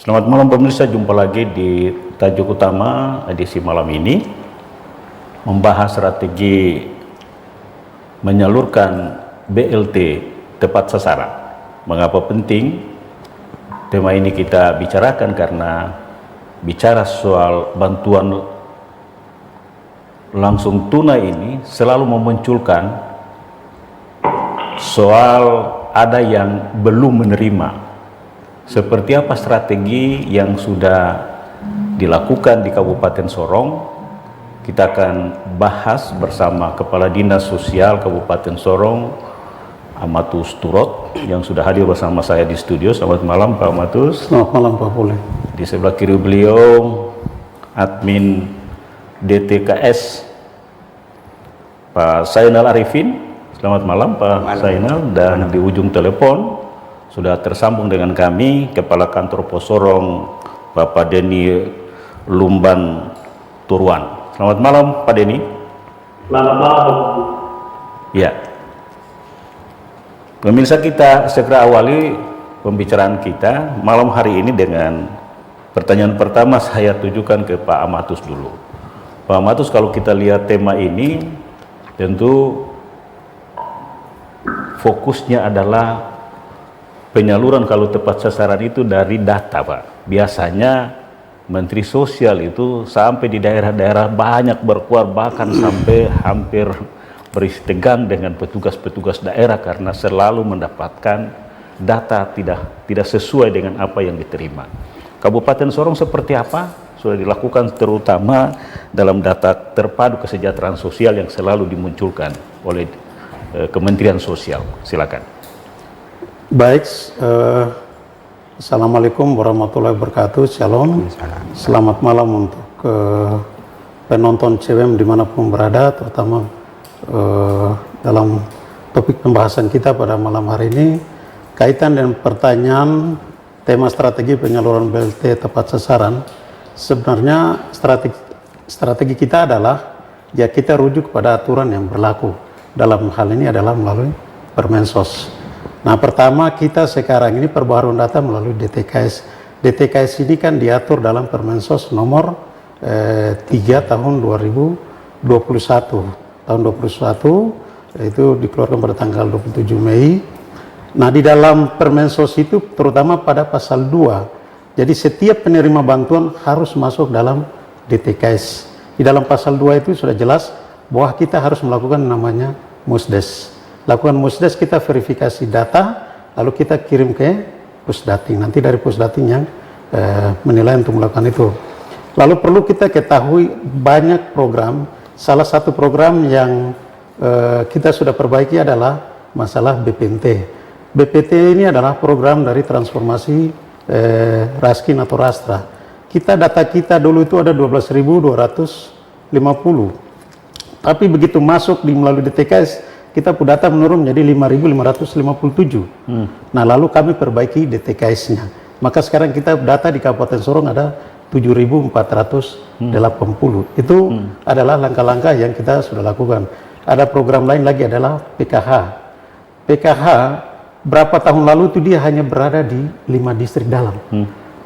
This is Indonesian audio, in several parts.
Selamat malam pemirsa, jumpa lagi di tajuk utama edisi malam ini, membahas strategi menyalurkan BLT tepat sasaran. Mengapa penting tema ini kita bicarakan? Karena bicara soal bantuan langsung tunai ini selalu memunculkan soal ada yang belum menerima. Seperti apa strategi yang sudah dilakukan di Kabupaten Sorong? Kita akan bahas bersama Kepala Dinas Sosial Kabupaten Sorong, Amatus Turot, yang sudah hadir bersama saya di studio. Selamat malam Pak Amatus. Selamat malam Pak Pule. Di sebelah kiri beliau admin DTKS Pak Zainal Arifin. Selamat malam Pak Zainal. Dan di ujung telepon sudah tersambung dengan kami Kepala Kantor Pos Sorong Bapak Denny Lumban Turwan. Selamat malam Pak Denny. Selamat malam. Ya. Pemirsa, kita segera awali pembicaraan kita malam hari ini dengan pertanyaan pertama saya tujukan ke Pak Amatus dulu. Pak Amatus, kalau kita lihat tema ini tentu fokusnya adalah penyaluran kalau tepat sasaran itu dari data, Pak. Biasanya Menteri Sosial itu sampai di daerah-daerah banyak berkuar, bahkan sampai hampir berisi tegang dengan petugas-petugas daerah karena selalu mendapatkan data tidak sesuai dengan apa yang diterima. Kabupaten Sorong seperti apa? Sudah dilakukan terutama dalam data terpadu kesejahteraan sosial yang selalu dimunculkan oleh Kementerian Sosial. Silakan. Baik, Assalamualaikum warahmatullahi wabarakatuh. Shalom. Selamat malam untuk penonton CWM dimanapun berada, terutama dalam topik pembahasan kita pada malam hari ini kaitan dengan pertanyaan tema strategi penyaluran BLT tepat sasaran. Sebenarnya strategi kita adalah ya kita rujuk pada aturan yang berlaku. Dalam hal ini adalah melalui Permensos. Nah, pertama kita sekarang ini perbaharuan data melalui DTKS. DTKS ini kan diatur dalam Permensos nomor 3 tahun 2021. Tahun 2021 itu dikeluarkan pada tanggal 27 Mei. Nah, di dalam Permensos itu terutama pada pasal 2. Jadi setiap penerima bantuan harus masuk dalam DTKS. Di dalam pasal 2 itu sudah jelas bahwa kita harus melakukan namanya Musdes. Lakukan Musdes, kita verifikasi data, lalu kita kirim ke Pusdatin. Nanti dari Pusdatin yang menilai untuk melakukan itu. Lalu perlu kita ketahui banyak program. Salah satu program yang kita sudah perbaiki adalah masalah BPNT. BPT ini adalah program dari transformasi Raskin atau Rastra. Data kita dulu itu ada 12.250. Tapi begitu masuk melalui DTKS, kita punya data menurun menjadi 5.557. Nah, lalu kami perbaiki DTKS-nya. Maka sekarang kita data di Kabupaten Sorong ada 7.480. Itu adalah langkah-langkah yang kita sudah lakukan. Ada program lain lagi adalah PKH. PKH berapa tahun lalu itu dia hanya berada di 5 distrik dalam.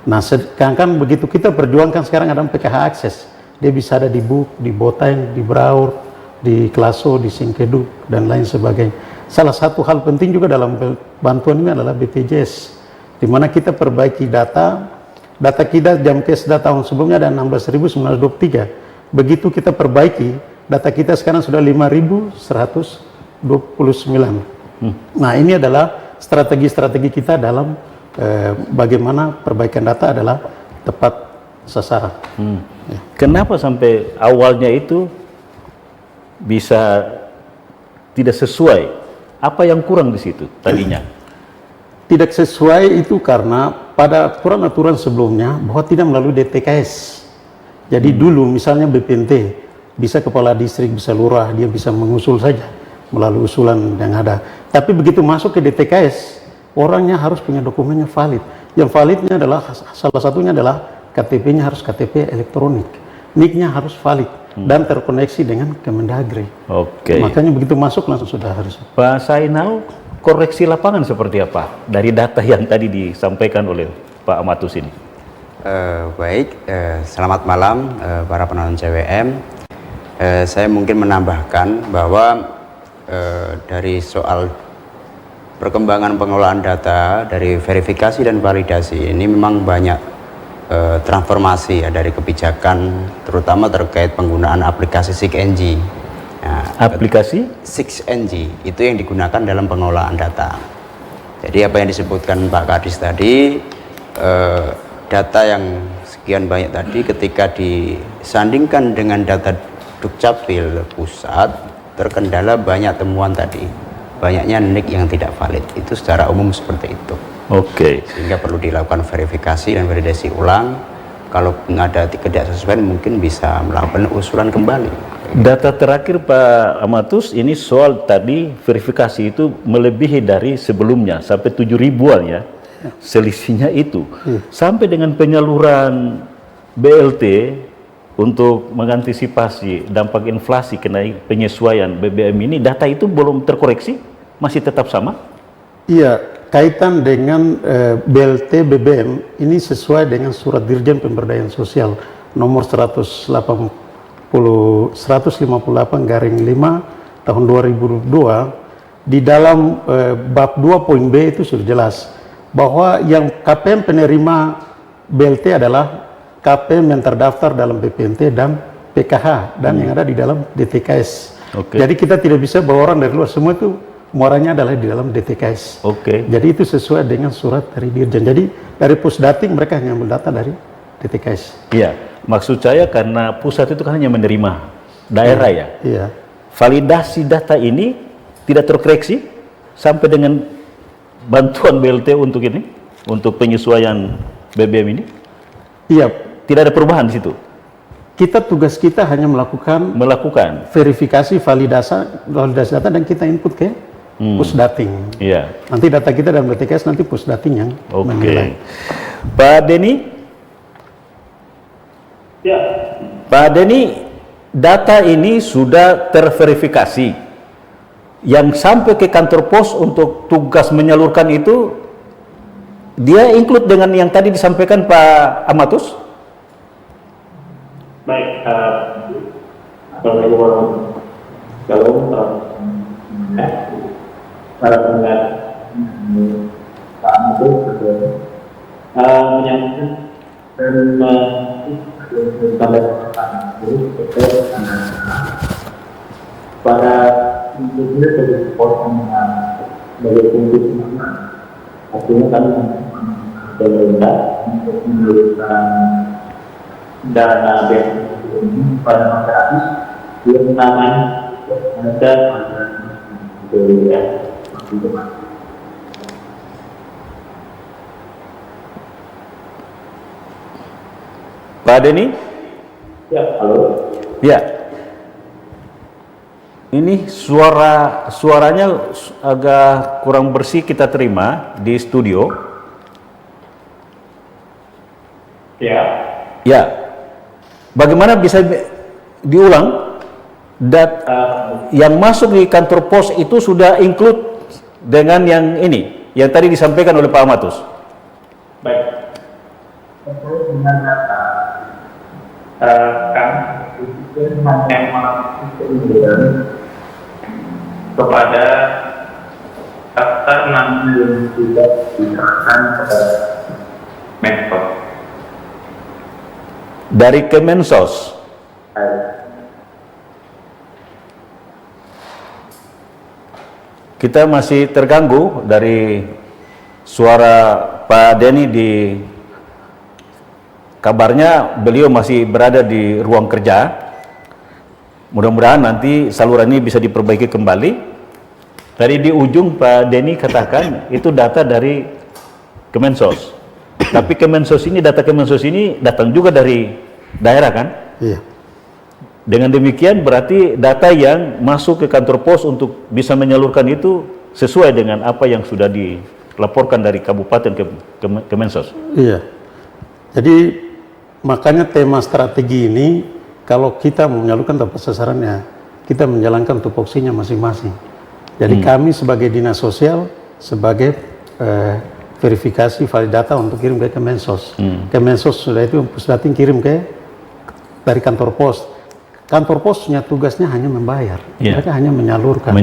Nah, sedangkan begitu kita perjuangkan sekarang ada PKH akses. Dia bisa ada di Buk, di Boteng, di Braur, di Klaso, di Singkeduk, dan lain sebagainya. Salah satu hal penting juga dalam bantuan ini adalah BPJS, di mana kita perbaiki data kita Jamkesda tahun sebelumnya ada 16.923. Begitu kita perbaiki, data kita sekarang sudah 5.129. Nah, ini adalah strategi-strategi kita dalam bagaimana perbaikan data adalah tepat sasaran. Ya. Kenapa sampai awalnya itu bisa tidak sesuai? Apa yang kurang di situ tadinya? Tidak sesuai itu karena pada aturan-aturan sebelumnya bahwa tidak melalui DTKS. Jadi dulu misalnya BPNT bisa kepala distrik, bisa lurah, dia bisa mengusul saja melalui usulan yang ada. Tapi begitu masuk ke DTKS, orangnya harus punya dokumennya valid. Yang validnya adalah salah satunya adalah KTP-nya harus KTP elektronik, NIK-nya harus valid dan terkoneksi dengan Kemendagri. Oke. Makanya begitu masuk langsung sudah harus. Pak Zainal, koreksi lapangan seperti apa dari data yang tadi disampaikan oleh Pak Amatus ini? Selamat malam para penonton CWM. Saya mungkin menambahkan bahwa dari soal perkembangan pengelolaan data dari verifikasi dan validasi ini memang banyak transformasi ya dari kebijakan, terutama terkait penggunaan aplikasi 6NG. Nah, Aplikasi 6NG itu yang digunakan dalam pengelolaan data. Jadi apa yang disebutkan Pak Kadis tadi, data yang sekian banyak tadi ketika disandingkan dengan data Dukcapil pusat, terkendala banyak temuan tadi, banyaknya NIK yang tidak valid. Itu secara umum seperti itu. Oke. Sehingga perlu dilakukan verifikasi dan validasi ulang. Kalau ada ketidaksesuaian mungkin bisa melakukan usulan kembali. Data terakhir Pak Amatus ini soal tadi verifikasi itu melebihi dari sebelumnya sampai 7.000-an ya. Selisihnya itu. Sampai dengan penyaluran BLT untuk mengantisipasi dampak inflasi penyesuaian BBM ini, data itu belum terkoreksi? Masih tetap sama? Iya, kaitan dengan BLT BBM ini sesuai dengan Surat Dirjen Pemberdayaan Sosial nomor 158/5 tahun 2002. Di dalam bab 2.b itu sudah jelas bahwa yang KPM penerima BLT adalah KPM yang terdaftar dalam BPNT dan PKH dan yang ada di dalam DTKS. Jadi kita tidak bisa bawa orang dari luar, semua itu muaranya adalah di dalam DTKS. Jadi itu sesuai dengan surat dari Dirjen. Jadi dari Pusdating mereka hanya ambil data dari DTKS. Iya, maksud saya karena pusat itu kan hanya menerima daerah ya. Iya. Validasi data ini tidak terkoreksi sampai dengan bantuan BLT untuk ini, untuk penyesuaian BBM ini? Iya. Tidak ada perubahan di situ? Tugas kita hanya melakukan verifikasi validasi data dan kita input ke Pusdating. Iya. Nanti data kita dan DTKS nanti Pusdating yang menilai. Pak Denny? Ya. Pak Denny, data ini sudah terverifikasi. Yang sampai ke kantor pos untuk tugas menyalurkan itu, dia include dengan yang tadi disampaikan Pak Amatus? Baik, Assalamualaikum warahmatullahi wabarakatuh. Para pendengar, Pak Amatus menyampaikan dan pada intinya sebagai potongan sebagai fungsi utama, artinya kami pemerintah untuk menurunkan dana BPNT pada masyarakat yang namanya ada BPNT. Pak Denny? Ya, halo. Ya. Ini suaranya agak kurang bersih kita terima di studio. Ya. Ya. Bagaimana bisa diulang? Yang masuk di kantor pos itu sudah include dengan yang ini, yang tadi disampaikan oleh Pak Amatus. Baik. Dengan data kami memang kepada daftar nama yang sudah diserahkan kepada Mensos. Dari Kemensos. Kita masih terganggu dari suara Pak Denny di kabarnya beliau masih berada di ruang kerja. Mudah-mudahan nanti saluran ini bisa diperbaiki kembali. Tadi di ujung Pak Denny katakan itu data dari Kemensos. Tapi data Kemensos ini datang juga dari daerah kan? Iya. Dengan demikian berarti data yang masuk ke kantor pos untuk bisa menyalurkan itu sesuai dengan apa yang sudah dilaporkan dari kabupaten ke Kemensos. Iya. Jadi makanya tema strategi ini kalau kita menyalurkan tepat sasarannya, kita menjalankan tupoksinya masing-masing. Jadi kami sebagai dinas sosial, sebagai verifikasi validata untuk kirim ke Kemensos. Kemensos sudah itu Pusdatin kirim ke dari kantor pos. Kantor posnya tugasnya hanya membayar, mereka hanya menyalurkan.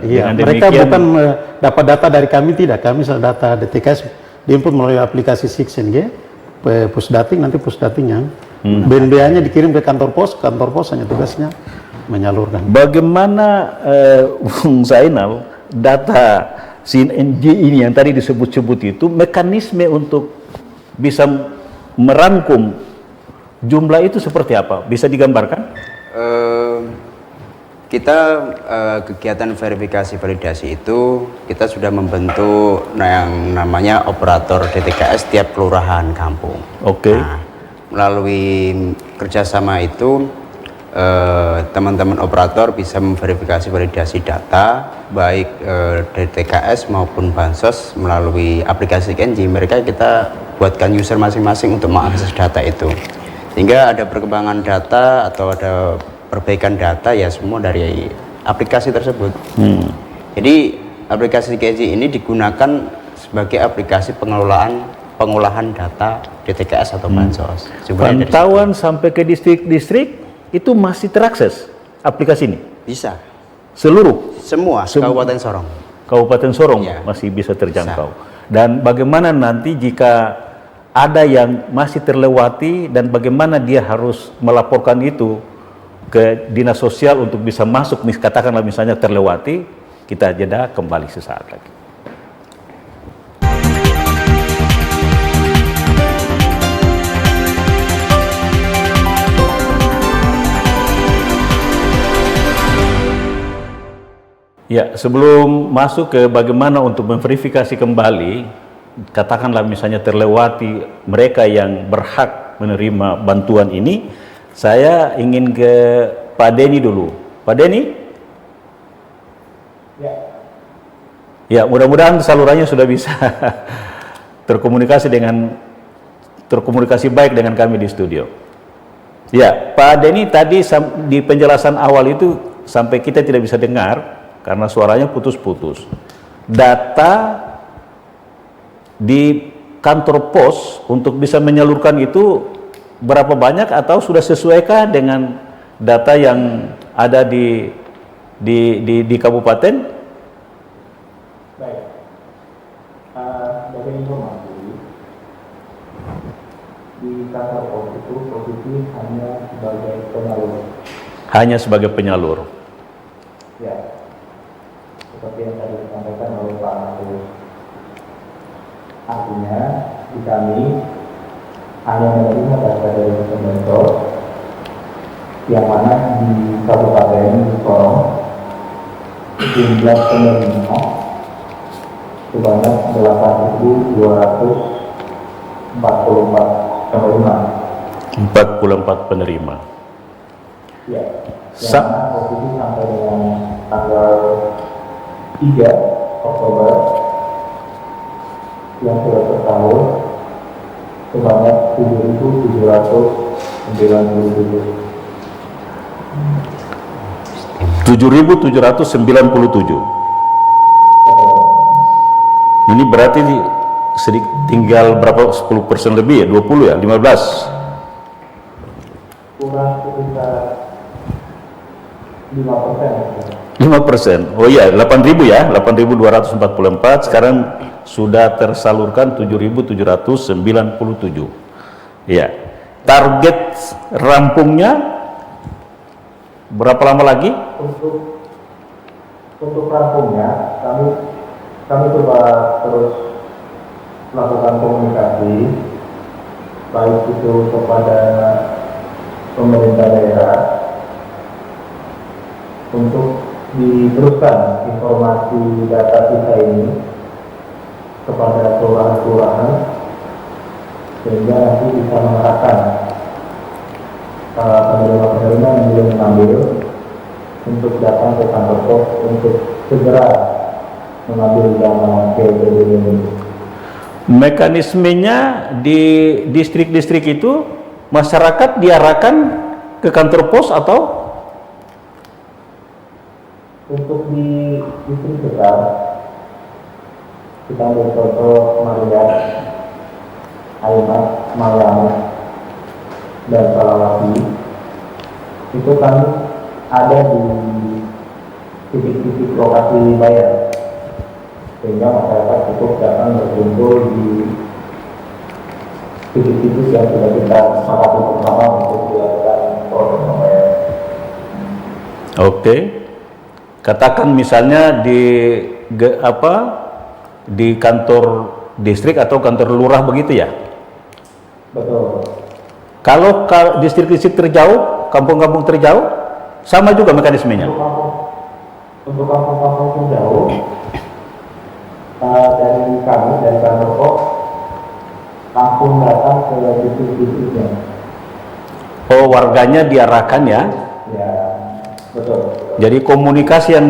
Iya, Dengan mereka demikian, bukan dapat data dari kami, tidak. Kami sudah data DTKS diinput melalui aplikasi SIXNG, Pusdatin, nanti Pusdatin yang BNBA-nya dikirim ke kantor pos hanya tugasnya menyalurkan. bagaimana Bung Zainal data SINNG ini yang tadi disebut-sebut itu mekanisme untuk bisa merangkum jumlah itu seperti apa? Bisa digambarkan? Kita kegiatan verifikasi validasi itu kita sudah membentuk yang namanya operator DTKS tiap kelurahan kampung. Oke. Nah, melalui kerjasama itu teman-teman operator bisa memverifikasi validasi data baik DTKS maupun bansos melalui aplikasi Kenji. Mereka kita buatkan user masing-masing untuk mengakses data itu, sehingga ada perkembangan data atau ada perbaikan data ya semua dari aplikasi tersebut. Jadi aplikasi Kenji ini digunakan sebagai aplikasi pengolahan data DTKS atau bansos. Pantauan sampai ke distrik-distrik itu masih terakses aplikasi ini? Bisa. Seluruh? Semua Kabupaten Sorong. Kabupaten Sorong Ya. masih bisa terjangkau. Dan bagaimana nanti jika ada yang masih terlewati dan bagaimana dia harus melaporkan itu ke dinas sosial untuk bisa masuk, katakanlah misalnya terlewati, kita jeda kembali sesaat lagi. Ya, sebelum masuk ke bagaimana untuk memverifikasi kembali, katakanlah misalnya terlewati mereka yang berhak menerima bantuan ini, saya ingin ke Pak Denny dulu. Pak Denny? Ya, mudah-mudahan salurannya sudah bisa terkomunikasi baik dengan kami di studio. Ya, Pak Denny tadi di penjelasan awal itu sampai kita tidak bisa dengar karena suaranya putus-putus. Data di kantor pos untuk bisa menyalurkan itu berapa banyak atau sudah sesuaikah dengan data yang ada di kabupaten? Baik. Dari informasi di kantor pos itu posisi hanya sebagai penyalur. Hanya sebagai penyalur. Ya. Seperti yang tadi disampaikan oleh Pak Agus. Artinya di kami hanya menerima data dari Kemensos yang mana di Kabupaten Sorong jumlah penerima sebanyak 8.244 penerima. 44 penerima. Ya. Yang mana posisi sampai dengan tanggal 3 Oktober yang sudah tersalur sebanyak 7.797. 7.797. Ini berarti tinggal berapa, 10% lebih ya, 20 ya, 15? Kurang sekitar 5%. 5%. Oh iya, 8.000 ya, 8.244, sekarang sudah tersalurkan 7.797. Ya. Target rampungnya berapa lama lagi? Untuk rampungnya kami coba terus melakukan komunikasi baik itu kepada pemerintah daerah untuk diteruskan informasi data kita ini kepada kelurahan-kelurahan sehingga nanti bisa mengarahkan penerima-penerima yang belum mengambil untuk datang ke kantor pos untuk segera mengambil dana PLTB ini. Mekanismenya di distrik-distrik itu masyarakat diarahkan ke kantor pos atau? Untuk di distrik besar kita ambil contoh Maria, Aimat, Maryam, dan Salawati, itu kan ada di titik-titik lokasi bayar, sehingga masyarakat cukup datang berkumpul di titik-titik yang sudah kita sepakati bersama untuk dilakukan proses pembayaran. Oke. Katakan misalnya di kantor distrik atau kantor lurah begitu ya? Betul. Kalau distrik-distrik terjauh, kampung-kampung terjauh, sama juga mekanismenya? Untuk kampung-kampung jauh, dari kami, dari kantor pos, langsung datang ke titik-titiknya. Oh, warganya diarahkan ya? Ya, betul. Jadi komunikasi yang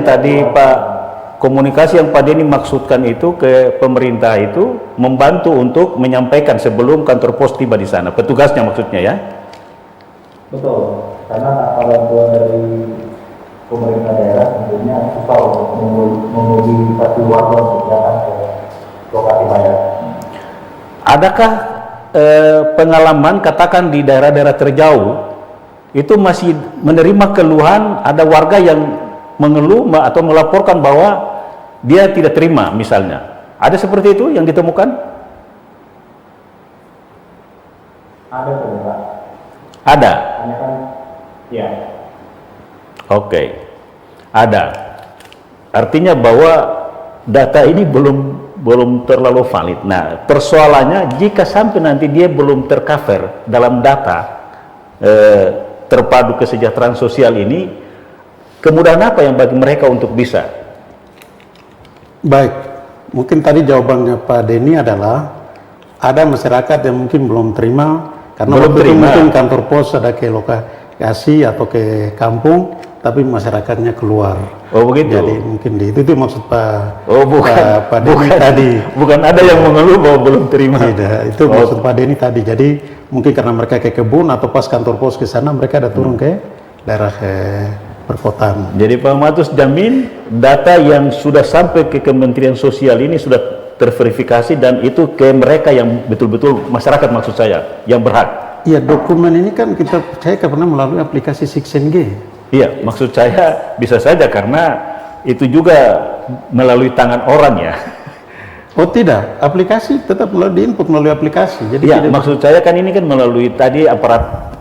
Pak Denny maksudkan itu ke pemerintah itu membantu untuk menyampaikan sebelum kantor pos tiba di sana, petugasnya maksudnya ya? Betul, karena tanpa bantuan dari pemerintah daerah tentunya susah untuk memobilisasi warga untuk datang ke lokasi bayar. Adakah pengalaman katakan di daerah-daerah terjauh itu masih menerima keluhan, ada warga yang mengeluh atau melaporkan bahwa dia tidak terima misalnya? Ada seperti itu yang ditemukan? Ada Pak. Ada? Hanya kan, ya. Oke, ada. Artinya bahwa data ini belum terlalu valid. Nah, persoalannya jika sampai nanti dia belum tercover dalam data terpadu kesejahteraan sosial ini, kemudahan apa yang bagi mereka untuk bisa? Baik, mungkin tadi jawabannya Pak Denny adalah ada masyarakat yang mungkin belum terima karena Belum waktu itu terima. mungkin kantor pos ada ke lokasi atau ke kampung, tapi masyarakatnya keluar. Oh begitu. Jadi mungkin itu maksud Pak. Oh bukan. Pak Denny tadi. Bukan ada yang mengeluh bahwa belum terima. Tidak, itu maksud Pak Denny tadi. Jadi mungkin karena mereka ke kebun atau pas kantor pos ke sana mereka ada turun ke daerah perkotaan. Jadi Pak Matus jamin data yang sudah sampai ke Kementerian Sosial ini sudah terverifikasi dan itu ke mereka yang betul-betul masyarakat maksud saya yang berhak. Iya, dokumen ini kan kita percaya karena melalui aplikasi Sixen G. Iya, maksud saya bisa saja karena itu juga melalui tangan orang ya. Oh tidak, aplikasi tetap diinput melalui aplikasi. Jadi Iya, tidak. maksud saya kan ini kan melalui tadi aparat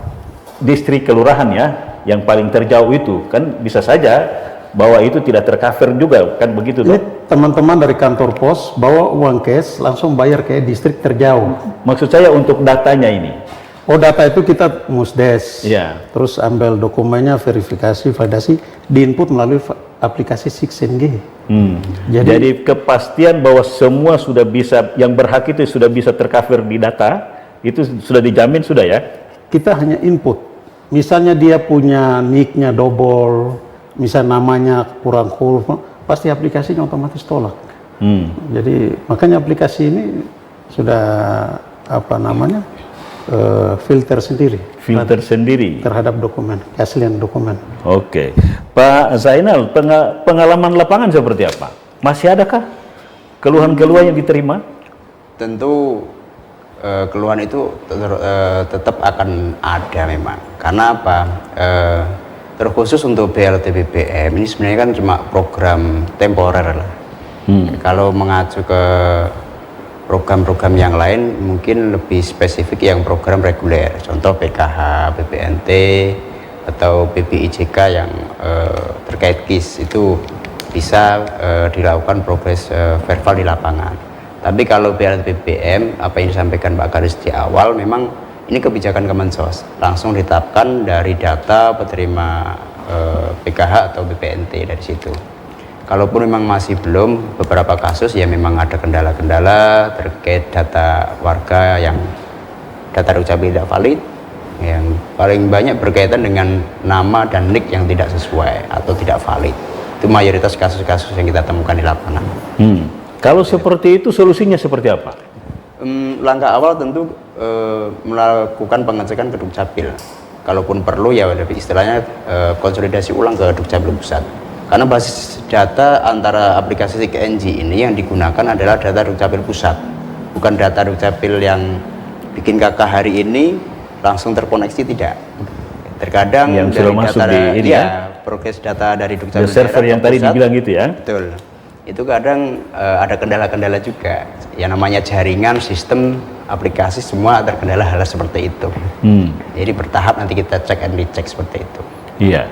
distrik kelurahan ya, yang paling terjauh itu kan bisa saja bahwa itu tidak tercover juga kan begitu Ini toh? teman-teman dari kantor pos bawa uang cash langsung bayar ke distrik terjauh. Maksud saya untuk datanya ini. Oh data itu kita musdes. Iya. Terus ambil dokumennya, verifikasi, validasi, diinput melalui aplikasi Sixen G. Jadi kepastian bahwa semua sudah bisa, yang berhak itu sudah bisa tercover di data, itu sudah dijamin sudah ya? Kita hanya input. Misalnya dia punya nick-nya double, misal namanya kurang huruf, pasti aplikasinya otomatis tolak. Jadi makanya aplikasi ini sudah filter sendiri terhadap dokumen, keaslian dokumen. Oke. Pak Zainal, pengalaman lapangan seperti apa? Masih adakah keluhan-keluhan yang diterima? Tentu keluhan itu tetap akan ada memang. Karena apa? Terkhusus untuk BLT BBM ini sebenarnya kan cuma program temporer lah. Kalau mengacu ke program-program yang lain mungkin lebih spesifik yang program reguler, contoh PKH, BPNT atau BPIJK yang terkait KIS itu bisa dilakukan progres verbal di lapangan. Tapi kalau BLT BBM apa yang disampaikan Pak Garis di awal memang ini kebijakan Kemensos langsung ditetapkan dari data penerima PKH atau BPNT dari situ. Kalaupun memang masih belum, beberapa kasus ya memang ada kendala-kendala terkait data warga yang data dukcapil tidak valid, yang paling banyak berkaitan dengan nama dan nick yang tidak sesuai atau tidak valid. Itu mayoritas kasus-kasus yang kita temukan di lapangan. Kalau seperti itu solusinya seperti apa? Langkah awal tentu melakukan pengecekan ke dukcapil. Kalaupun perlu ya istilahnya konsolidasi ulang ke dukcapil pusat. Karena basis data antara aplikasi CKNG ini yang digunakan adalah data Dukcapil pusat, bukan data Dukcapil yang bikin KK hari ini langsung terkoneksi, tidak. Terkadang yang dari sudah masuk data, di ini ya, progres data dari Dukcapil the server daerah yang ke tadi pusat, dibilang gitu ya. betul. Itu kadang ada kendala-kendala juga. Yang namanya jaringan, sistem, aplikasi semua terkendala hal seperti itu. Jadi bertahap nanti kita cek and recheck seperti itu. Iya.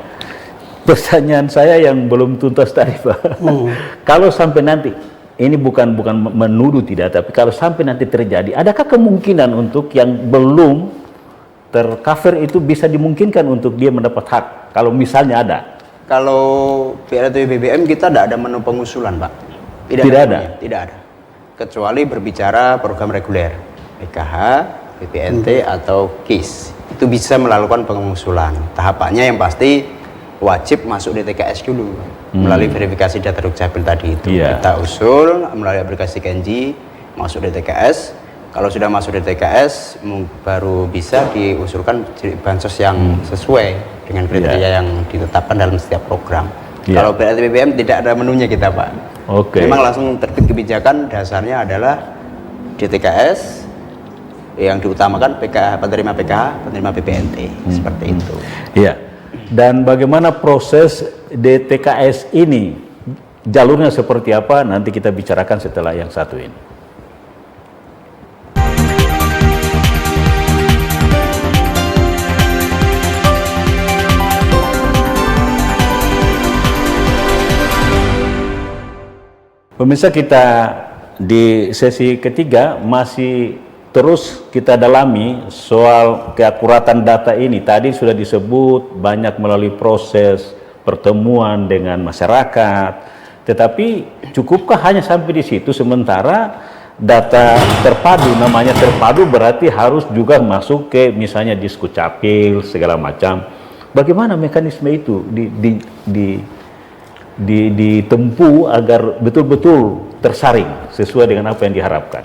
Pertanyaan saya yang belum tuntas tadi, Pak. Kalau sampai nanti, ini bukan menuduh tidak, tapi kalau sampai nanti terjadi, adakah kemungkinan untuk yang belum tercover itu bisa dimungkinkan untuk dia mendapat hak? Kalau misalnya ada. Kalau PLTU BBM kita tidak ada menu pengusulan, Pak. Tidak ada? menunya, tidak ada. Kecuali berbicara program reguler, PKH, BPNT atau KIS. Itu bisa melakukan pengusulan. Tahapannya yang pasti wajib masuk DTKS dulu melalui verifikasi data Dukcapil tadi itu. Kita usul melalui aplikasi Kenji masuk DTKS. Kalau sudah masuk DTKS baru bisa diusulkan bansos yang sesuai dengan kriteria yang ditetapkan dalam setiap program. Kalau PLT BBM tidak ada menunya kita, Pak. Memang langsung terbit kebijakan, dasarnya adalah DTKS yang diutamakan PKH, penerima PKH, penerima BPNT, seperti itu. Iya. Dan bagaimana proses DTKS ini, jalurnya seperti apa, nanti kita bicarakan setelah yang satu ini. Pemirsa, kita di sesi ketiga masih terus kita dalami soal keakuratan data ini. Tadi sudah disebut banyak melalui proses pertemuan dengan masyarakat, tetapi cukupkah hanya sampai di situ sementara data terpadu, namanya terpadu berarti harus juga masuk ke misalnya Dukcapil segala macam. Bagaimana mekanisme itu ditempuh agar betul-betul tersaring sesuai dengan apa yang diharapkan?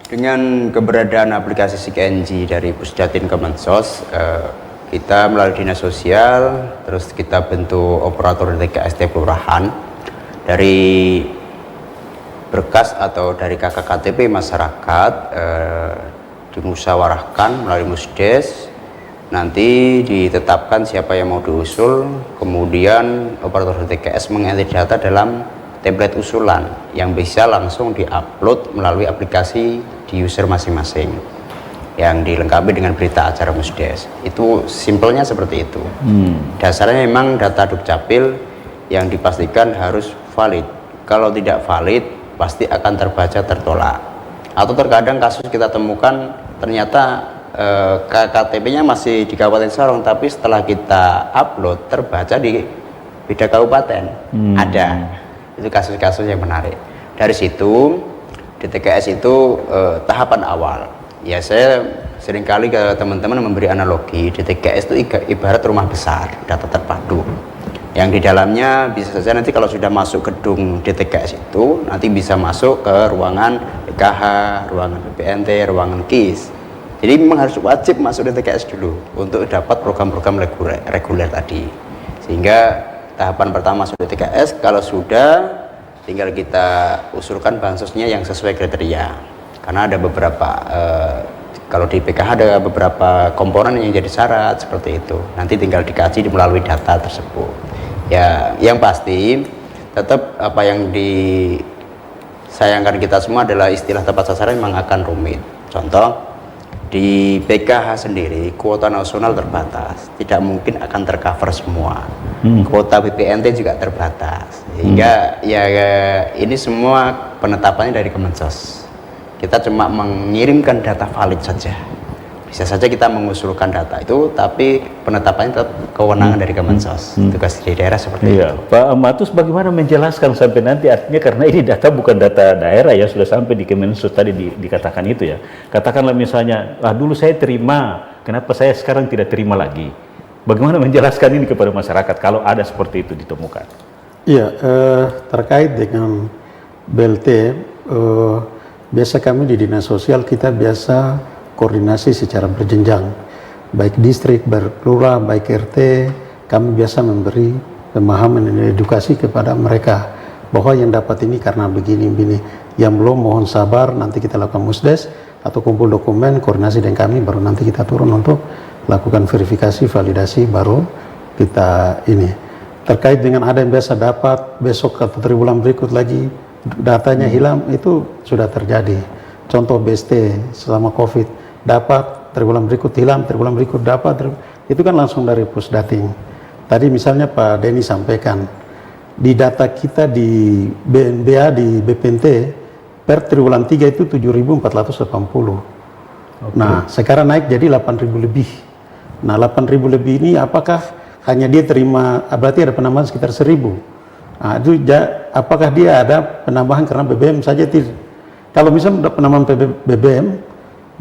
Dengan keberadaan aplikasi CKNG dari Pusdatin Kemensos, kita melalui Dinas Sosial, terus kita bentuk operator DTKS setiap kelurahan, dari berkas atau dari KKKTP masyarakat dimusyawarahkan melalui Musdes, nanti ditetapkan siapa yang mau diusul, kemudian operator DTKS mengedit data dalam template usulan yang bisa langsung diupload melalui aplikasi di user masing-masing yang dilengkapi dengan berita acara Musdes. Itu simpelnya seperti itu. Dasarnya memang data Dukcapil yang dipastikan harus valid. Kalau tidak valid pasti akan terbaca tertolak. Atau terkadang kasus kita temukan ternyata KKTP-nya masih di Kabupaten Sorong, tapi setelah kita upload terbaca di beda kabupaten. Ada. Itu kasus-kasus yang menarik. Dari situ DTKS itu tahapan awal. Ya, saya seringkali ke teman-teman memberi analogi, DTKS itu ibarat rumah besar data terpadu yang di dalamnya bisa saja nanti kalau sudah masuk gedung DTKS itu nanti bisa masuk ke ruangan PKH, ruangan BPNT, ruangan KIS. Jadi memang harus wajib masuk DTKS dulu untuk dapat program-program reguler tadi. Sehingga tahapan pertama masuk DTKS, kalau sudah tinggal kita usulkan bansosnya yang sesuai kriteria. Karena ada beberapa, kalau di PKH ada beberapa komponen yang jadi syarat seperti itu. Nanti tinggal dikaji melalui data tersebut. Ya, yang pasti tetap apa yang disayangkan kita semua adalah istilah tepat sasaran memang akan rumit. Contoh, di PKH sendiri kuota nasional terbatas, tidak mungkin akan tercover semua. Kuota BPNT juga terbatas, sehingga ya ini semua penetapannya dari Kemensos. Kita cuma mengirimkan data valid saja. Bisa saja kita mengusulkan data itu, tapi penetapannya tetap kewenangan dari Kemensos. Tugas di daerah seperti itu. Pak Matus, bagaimana menjelaskan sampai nanti, artinya karena ini data bukan data daerah ya, sudah sampai di Kemensos tadi dikatakan itu ya. Katakanlah misalnya, dulu saya terima, kenapa saya sekarang tidak terima lagi? Bagaimana menjelaskan ini kepada masyarakat kalau ada seperti itu ditemukan? Iya, terkait dengan BLT, biasa kami di Dinas Sosial kita biasa koordinasi secara berjenjang, baik distrik, baik lurah, baik RT, kami biasa memberi pemahaman dan edukasi kepada mereka bahwa yang dapat ini karena begini-begini. Yang belum mohon sabar, nanti kita lakukan musdes atau kumpul dokumen, koordinasi dengan kami, baru nanti kita turun untuk lakukan verifikasi, validasi, baru kita ini. Terkait dengan ada yang biasa dapat besok atau 3 bulan berikut lagi datanya hilang, itu sudah terjadi. Contoh BST selama COVID dapat 3 bulan berikut hilang, 3 bulan berikut dapat, itu kan langsung dari Pusdating. Tadi misalnya Pak Denny sampaikan di data kita di BNBA di BPNT per triwulan 3 itu 7.480. Nah, sekarang naik jadi 8.000 lebih. Nah, 8.000 lebih ini apakah hanya dia terima, berarti ada penambahan sekitar 1.000. Nah, itu apakah dia ada penambahan karena BBM saja tidak? Kalau misalnya ada penambahan BBM,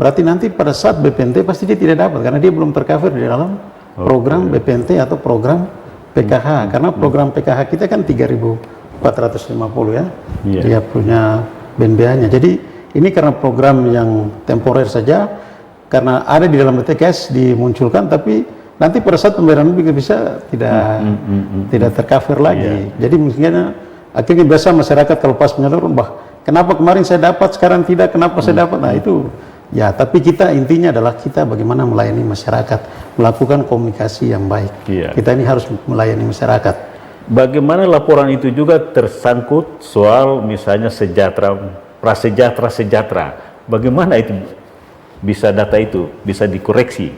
berarti nanti pada saat BPNT pasti dia tidak dapat karena dia belum tercover di dalam program BPNT atau program PKH. Karena program PKH kita kan 3.450 ya. Dia punya BNBA-nya. Jadi ini karena program yang temporer saja, karena ada di dalam BTKS dimunculkan, tapi nanti pada saat pembayaran bisa tidak tercover lagi. Jadi mungkin akhirnya biasa masyarakat kalau pas penyaluran, kenapa kemarin saya dapat sekarang tidak, kenapa saya dapat? Nah itu ya, tapi kita intinya adalah kita bagaimana melayani masyarakat, melakukan komunikasi yang baik. Kita ini harus melayani masyarakat. Bagaimana laporan itu juga tersangkut soal misalnya prasejahtera. Bagaimana itu bisa data itu bisa dikoreksi?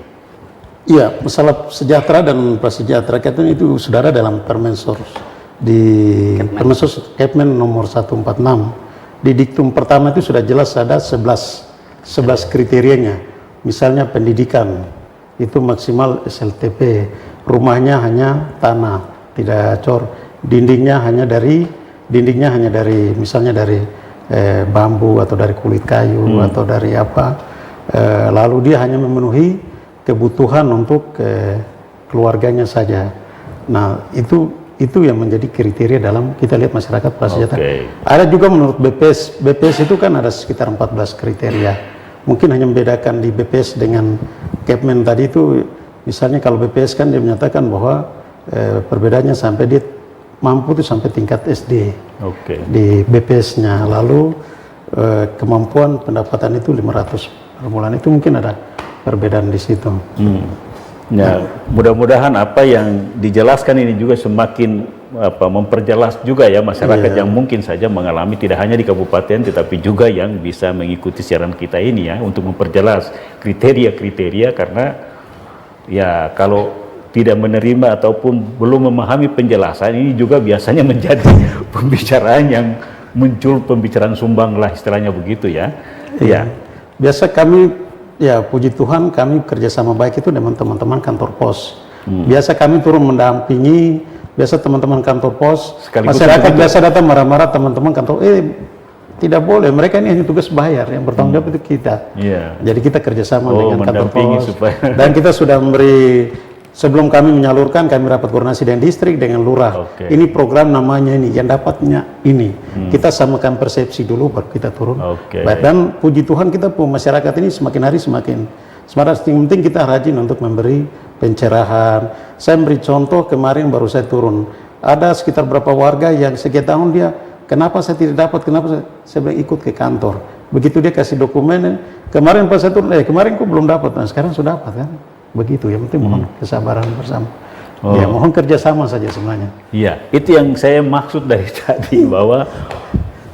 Iya, masalah sejahtera dan prasejahtera itu saudara dalam Permensos di Permensos Kepmen nomor 146 di diktum pertama itu sudah jelas ada 11 kriterianya. Misalnya pendidikan itu maksimal SLTP, rumahnya hanya tanah tidak cor, dindingnya hanya dari misalnya dari bambu atau dari kulit kayu atau dari apa, lalu dia hanya memenuhi kebutuhan untuk keluarganya saja. Nah itu yang menjadi kriteria dalam kita lihat masyarakat prasejahtera. Ada juga menurut BPS itu kan ada sekitar 14 kriteria. Mungkin hanya membedakan di BPS dengan Kepmen tadi itu, misalnya kalau BPS kan dia menyatakan bahwa perbedaannya sampai dia mampu itu sampai tingkat SD di BPS-nya. Lalu kemampuan pendapatan itu 500 per bulan, itu mungkin ada perbedaan di situ. Ya, mudah-mudahan apa yang dijelaskan ini juga semakin memperjelas juga ya masyarakat yang mungkin saja mengalami tidak hanya di kabupaten tetapi juga yang bisa mengikuti siaran kita ini ya, untuk memperjelas kriteria-kriteria, karena ya kalau tidak menerima ataupun belum memahami penjelasan ini juga biasanya menjadi pembicaraan yang muncul pembicaraan sumbang lah istilahnya begitu ya. Biasa kami ya puji Tuhan kami kerjasama baik itu dengan teman-teman kantor pos. Biasa kami turun mendampingi, biasa teman-teman kantor pos, masyarakat biasa datang marah-marah teman-teman kantor, tidak boleh, mereka ini hanya tugas bayar, yang bertanggung jawab itu kita. Jadi kita kerjasama dengan kantor pos, dan kita sudah memberi, sebelum kami menyalurkan, kami rapat koordinasi dengan distrik, dengan lurah. Ini program namanya ini, yang dapatnya ini. Kita samakan persepsi dulu, baru kita turun. Dan puji Tuhan kita masyarakat ini semakin hari semakin semangat. Yang penting kita rajin untuk memberi pencerahan. Saya beri contoh, kemarin baru saya turun. Ada sekitar berapa warga yang sekian tahun dia, kenapa saya tidak dapat, kenapa saya bilang ikut ke kantor. Begitu dia kasih dokumen, kemarin pas saya turun, kemarin kok belum dapat, nah sekarang sudah dapat kan. Begitu, yang penting mohon kesabaran bersama. Ya, mohon kerjasama saja semuanya. Iya, itu yang saya maksud dari tadi, bahwa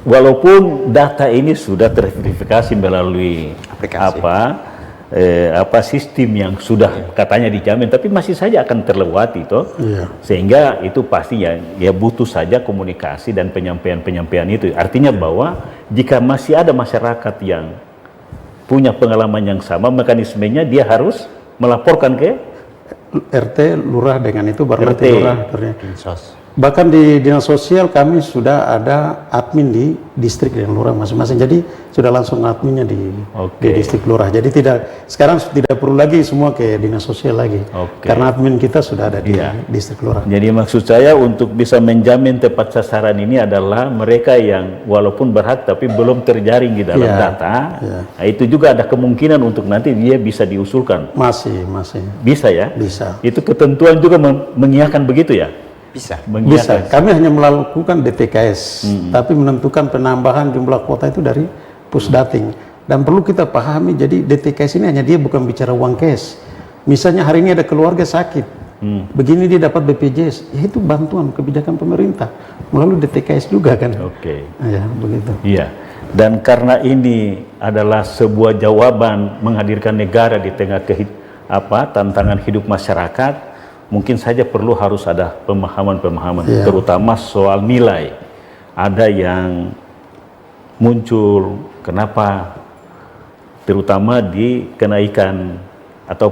walaupun data ini sudah terverifikasi melalui aplikasi, sistem yang sudah katanya dijamin, tapi masih saja akan terlewati toh. Sehingga itu pasti ya butuh saja komunikasi dan penyampaian itu. Artinya bahwa jika masih ada masyarakat yang punya pengalaman yang sama, mekanismenya dia harus melaporkan ke RT, lurah, dengan itu baru nanti lurah. Bahkan di dinas sosial kami sudah ada admin di distrik dan lurah masing-masing. Jadi sudah langsung adminnya di distrik lurah. Jadi sekarang tidak perlu lagi semua ke dinas sosial lagi. Karena admin kita sudah ada di distrik lurah. Jadi maksud saya untuk bisa menjamin tepat sasaran ini adalah mereka yang walaupun berhak tapi belum terjaring di dalam data. Nah, itu juga ada kemungkinan untuk nanti dia bisa diusulkan. Masih. Bisa ya? Bisa. Itu ketentuan juga mengiyakan begitu ya? Bisa. mengiakan. Kami hanya melakukan DTKS, tapi menentukan penambahan jumlah kuota itu dari Pusdating. Dan perlu kita pahami, jadi DTKS ini hanya dia bukan bicara uang cash. Misalnya hari ini ada keluarga sakit, begini dia dapat BPJS, ya itu bantuan kebijakan pemerintah melalui DTKS juga kan. Oke. Ya, begitu. Iya. Dan karena ini adalah sebuah jawaban menghadirkan negara di tengah tantangan hidup masyarakat, mungkin saja perlu harus ada pemahaman-pemahaman, terutama soal nilai. Ada yang muncul, kenapa terutama di kenaikan atau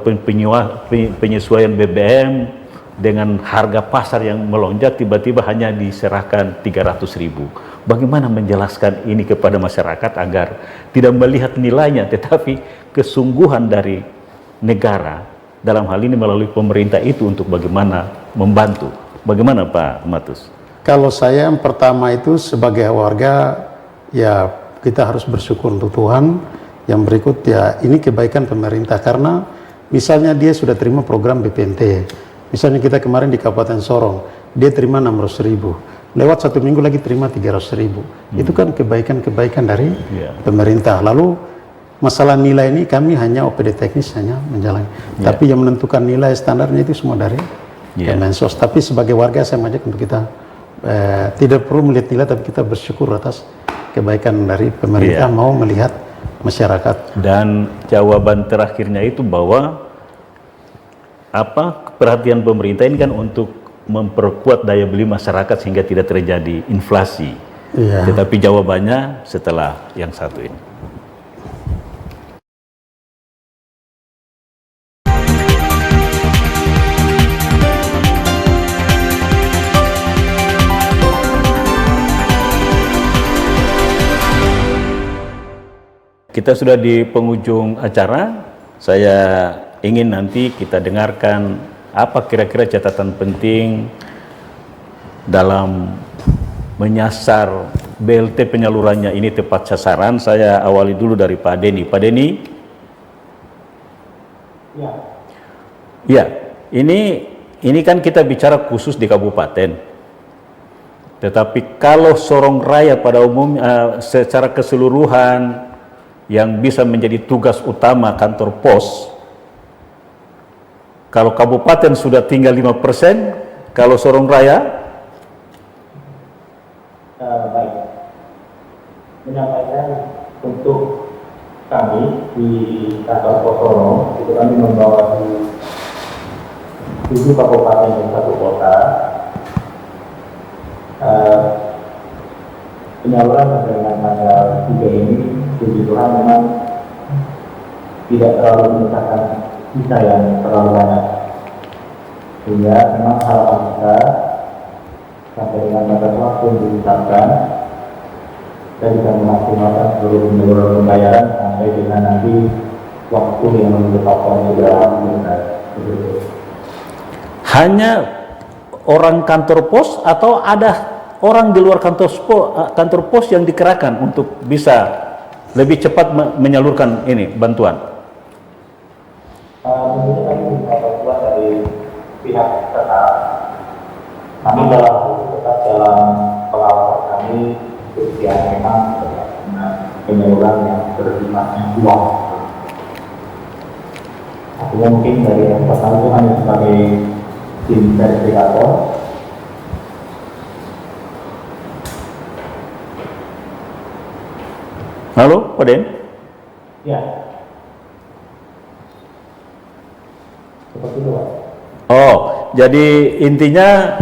penyesuaian BBM dengan harga pasar yang melonjak tiba-tiba hanya diserahkan 300.000. Bagaimana menjelaskan ini kepada masyarakat agar tidak melihat nilainya, tetapi kesungguhan dari negara dalam hal ini melalui pemerintah itu untuk bagaimana membantu. Bagaimana Pak Matus? Kalau saya yang pertama itu sebagai warga, ya kita harus bersyukur untuk Tuhan. Yang berikut ya ini kebaikan pemerintah, karena misalnya dia sudah terima program BPNT. Misalnya kita kemarin di Kabupaten Sorong, dia terima 600.000. Lewat 1 minggu lagi terima 300.000. Itu kan kebaikan-kebaikan dari pemerintah. Lalu masalah nilai ini kami hanya OPD teknis hanya menjalani. Tapi yang menentukan nilai standarnya itu semua dari Kemensos. Tapi sebagai warga saya mengajak untuk kita tidak perlu melihat nilai, tapi kita bersyukur atas kebaikan dari pemerintah mau melihat masyarakat. Dan jawaban terakhirnya itu bahwa perhatian pemerintah ini kan untuk memperkuat daya beli masyarakat sehingga tidak terjadi inflasi. Tetapi jawabannya setelah yang satu ini. Kita sudah di penghujung acara. Saya ingin nanti kita dengarkan apa kira-kira catatan penting dalam menyasar BLT penyalurannya ini tepat sasaran. Saya awali dulu dari Pak Denny. Pak Denny? Ya, ini kan kita bicara khusus di kabupaten. Tetapi kalau Sorong Raya pada umumnya secara keseluruhan yang bisa menjadi tugas utama kantor pos, kalau kabupaten sudah tinggal 5%, kalau Sorong Raya? Baik, menyampaikan untuk kami di kantor pos Sorong, itu kami membawa 7 kabupaten dan 1 kota. Penyaluran dengan tanggal 3 ini puji Tuhan memang tidak terlalu menyisakan sisa yang terlalu banyak, sehingga memang harapan kita sampai dengan batas waktu yang ditetapkan kita bisa memaksimalkan seluruh penyaluran pembayaran sampai dengan nanti waktu yang ditetapkan juga selesai. Hanya orang kantor pos atau ada orang di luar kantor pos yang dikerahkan untuk bisa lebih cepat menyalurkan ini bantuan? Tentunya kami minta bantuan dari pihak tetap. Kami tetap dalam pengawasan kami yang memang penyaluran yang bersifatnya uang. Artinya mungkin dari yang pertama itu hanya sebagai tim verifikator. Halo, Pak Den? Ya. Seperti itu, Pak. Oh, jadi intinya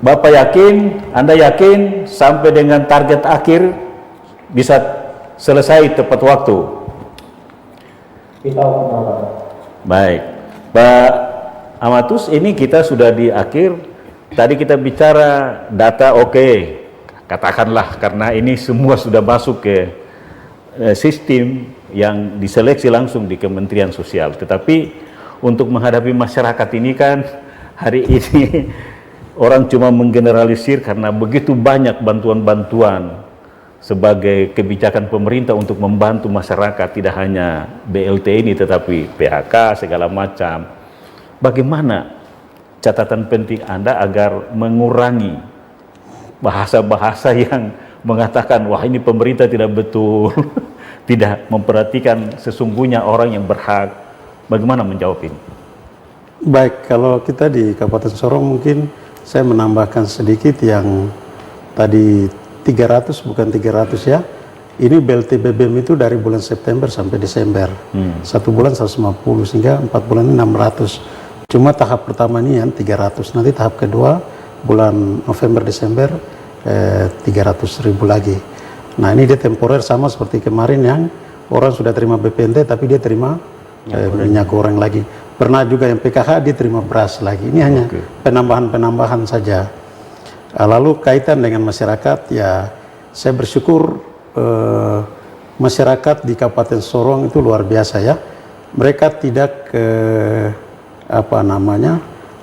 Bapak yakin, Anda yakin sampai dengan target akhir bisa selesai tepat waktu? Kita usahakan. Baik, Pak Amatus, ini kita sudah di akhir. Tadi kita bicara data katakanlah karena ini semua sudah masuk ke sistem yang diseleksi langsung di Kementerian Sosial. Tetapi untuk menghadapi masyarakat ini kan hari ini orang cuma menggeneralisir karena begitu banyak bantuan-bantuan sebagai kebijakan pemerintah untuk membantu masyarakat, tidak hanya BLT ini tetapi PHK segala macam. Bagaimana catatan penting Anda agar mengurangi bahasa-bahasa yang mengatakan wah ini pemerintah tidak betul, tidak memperhatikan sesungguhnya orang yang berhak. Bagaimana menjawab ini? Baik, kalau kita di Kabupaten Sorong mungkin saya menambahkan sedikit yang tadi 300 bukan 300 ya. Ini BLT BBM itu dari bulan September sampai Desember. 1 bulan 150 sehingga 4 bulan ini 600. Cuma tahap pertama ini yang 300. Nanti tahap kedua bulan November Desember 300.000 lagi. Nah, ini dia temporer sama seperti kemarin yang orang sudah terima BPNT tapi dia terima minyak goreng lagi. Pernah juga yang PKH dia terima beras lagi. Ini hanya penambahan-penambahan saja. Lalu kaitan dengan masyarakat, ya saya bersyukur masyarakat di Kabupaten Sorong itu luar biasa ya. Mereka tidak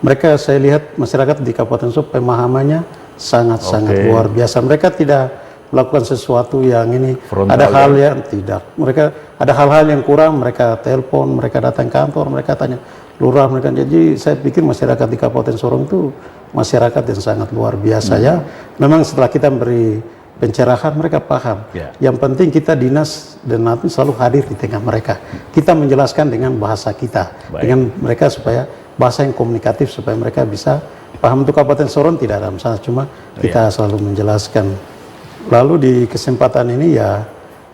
mereka saya lihat masyarakat di Kabupaten Sorong pemahamannya sangat-sangat luar biasa. Mereka tidak melakukan sesuatu yang ini frontal, ada hal yang tidak, mereka ada hal-hal yang kurang, mereka telepon, mereka datang kantor, mereka tanya lurah, mereka. Jadi saya pikir masyarakat di Kabupaten Sorong itu masyarakat yang sangat luar biasa ya. Memang setelah kita beri pencerahan mereka paham. Yang penting kita dinas dan nanti selalu hadir di tengah mereka. Kita menjelaskan dengan bahasa kita, dengan mereka supaya bahasa yang komunikatif supaya mereka bisa paham. Untuk Kabupaten Sorong tidak ada masalah, cuma kita selalu menjelaskan. Lalu di kesempatan ini ya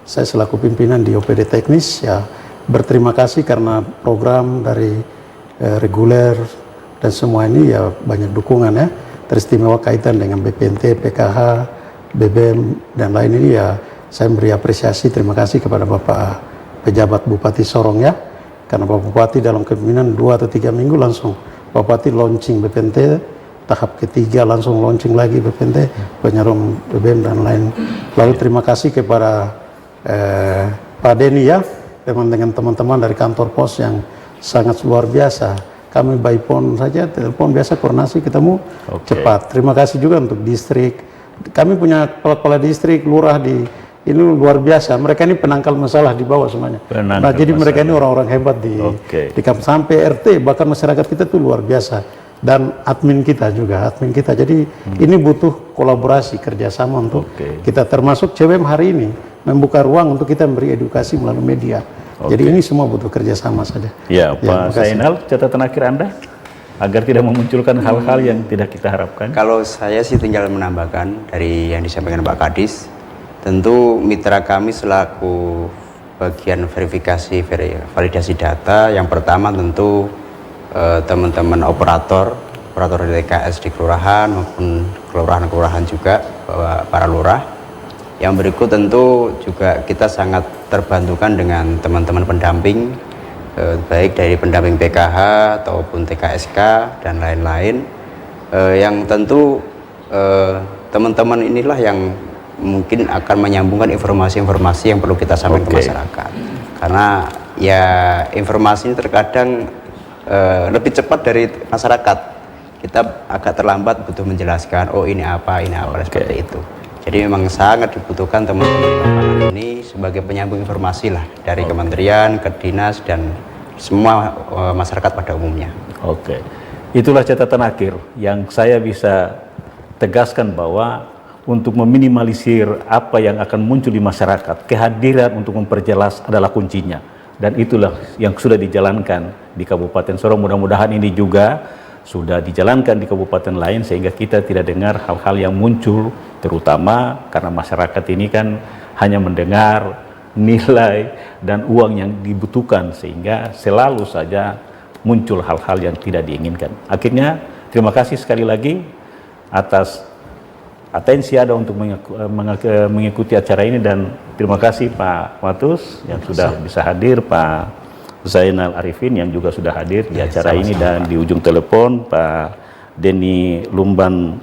saya selaku pimpinan di OPD teknis ya berterima kasih karena program dari reguler dan semua ini ya banyak dukungan ya, teristimewa kaitan dengan BPNT, PKH, BBM dan lain ini ya saya beri apresiasi, terima kasih kepada Bapak pejabat Bupati Sorong ya, karena Bapak Bupati dalam kepemimpinan 2 atau 3 minggu langsung Bapak Bupati launching BPNT, tahap ketiga langsung launching lagi BPNT, penyaluran BBM dan lain. Lalu terima kasih kepada Pak Denny ya, memang dengan teman-teman dari kantor pos yang sangat luar biasa. Kami by phone saja, telepon biasa koordinasi ketemu cepat. Terima kasih juga untuk distrik. Kami punya kepala distrik, lurah di ini luar biasa. Mereka ini penangkal masalah di bawah semuanya. Nah, jadi mereka ini orang-orang hebat di sampai RT, bahkan masyarakat kita tuh luar biasa. Dan admin kita juga, jadi ini butuh kolaborasi kerjasama untuk kita, termasuk CWM hari ini membuka ruang untuk kita memberi edukasi melalui media. Jadi ini semua butuh kerjasama saja. Ya, Pak Zainal, catatan akhir Anda agar tidak memunculkan hal-hal yang tidak kita harapkan. Kalau saya sih tinggal menambahkan dari yang disampaikan Pak Kadis, tentu mitra kami selaku bagian verifikasi validasi data, yang pertama tentu teman-teman operator di TKS di kelurahan maupun kelurahan-kelurahan juga, para lurah. Yang berikut tentu juga kita sangat terbantukan dengan teman-teman pendamping, baik dari pendamping PKH ataupun TKSK dan lain-lain, yang tentu teman-teman inilah yang mungkin akan menyambungkan informasi-informasi yang perlu kita sampaikan ke masyarakat. Karena ya informasi ini terkadang lebih cepat dari masyarakat. Kita agak terlambat butuh menjelaskan, oh ini apa seperti itu. Jadi memang sangat dibutuhkan teman-teman di lapangan ini sebagai penyambung informasi lah dari kementerian, ke dinas dan semua masyarakat pada umumnya. Itulah catatan akhir yang saya bisa tegaskan bahwa untuk meminimalisir apa yang akan muncul di masyarakat, kehadiran untuk memperjelas adalah kuncinya. Dan itulah yang sudah dijalankan di Kabupaten Sorong. Mudah-mudahan ini juga sudah dijalankan di kabupaten lain sehingga kita tidak dengar hal-hal yang muncul, terutama karena masyarakat ini kan hanya mendengar nilai dan uang yang dibutuhkan sehingga selalu saja muncul hal-hal yang tidak diinginkan. Akhirnya terima kasih sekali lagi atas atensi Anda untuk mengikuti acara ini, dan terima kasih Pak Matus yang sudah bisa hadir, Pak Zainal Arifin yang juga sudah hadir di acara ini, dan di ujung telepon Pak Denny Lumban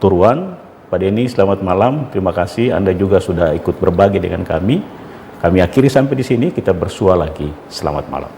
Turuan. Pak Denny, selamat malam. Terima kasih Anda juga sudah ikut berbagi dengan kami. Kami akhiri sampai di sini, kita bersua lagi. Selamat malam.